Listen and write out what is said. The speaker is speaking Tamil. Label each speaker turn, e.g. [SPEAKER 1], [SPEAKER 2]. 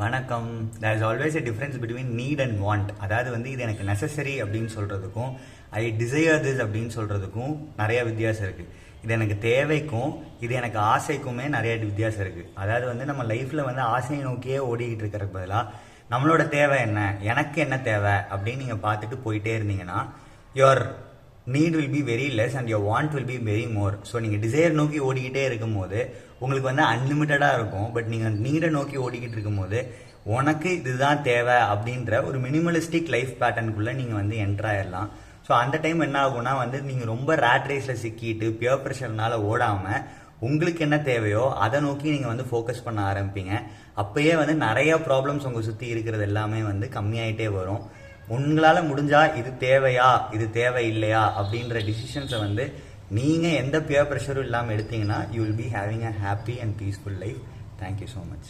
[SPEAKER 1] வணக்கம். There is always a difference between need and want. அதாவது வந்து இது எனக்கு நெசசரி அப்படின்னு சொல்றதுக்கும் ஐ டிசையர் திஸ் அப்படின்னு சொல்றதுக்கும் நிறைய வித்தியாசம் இருக்கு. இது எனக்கு தேவைக்கும் இது எனக்கு ஆசைக்குமே நிறைய வித்தியாசம் இருக்கு. அதாவது வந்து நம்ம லைஃப்ல வந்து ஆசையை நோக்கியே ஓடிக்கிட்டு இருக்கிறதுக்கு பதிலாக நம்மளோட தேவை என்ன, எனக்கு என்ன தேவை அப்படின்னு நீங்க பார்த்துட்டு போயிட்டே இருந்தீங்கன்னா your need will be very less and your want will be very more. So நீங்கள் டிசைர் நோக்கி ஓடிக்கிட்டே இருக்கும்போது உங்களுக்கு வந்து அன்லிமிட்டடாக இருக்கும். பட் நீங்கள் நீடை நோக்கி ஓடிக்கிட்டு இருக்கும்போது உனக்கு இதுதான் தேவை அப்படின்ற ஒரு மினிமலிஸ்டிக் லைஃப் பேட்டர்னுக்குள்ளே நீங்கள் வந்து என்டர் ஆயிடலாம். ஸோ அந்த டைம் என்ன ஆகும்னா வந்து நீங்கள் ரொம்ப ரேட் ரேஸில் சிக்கிட்டு பியர் ப்ரெஷர்னால ஓடாமல் உங்களுக்கு என்ன தேவையோ அதை நோக்கி நீங்கள் வந்து ஃபோக்கஸ் பண்ண ஆரம்பிப்பீங்க. அப்பயே வந்து நிறைய ப்ராப்ளம்ஸ் உங்கள் சுற்றி இருக்கிறது எல்லாமே வந்து கம்மியாயிட்டே வரும். உங்களால் முடிஞ்சா இது தேவையா இது தேவை இல்லையா அப்படின்ற டிசிஷன்ஸை வந்து நீங்கள் எந்த பியர் ப்ரெஷரும் இல்லாமல் எடுத்தீங்கன்னா you will be having a happy and peaceful life. Thank you so much.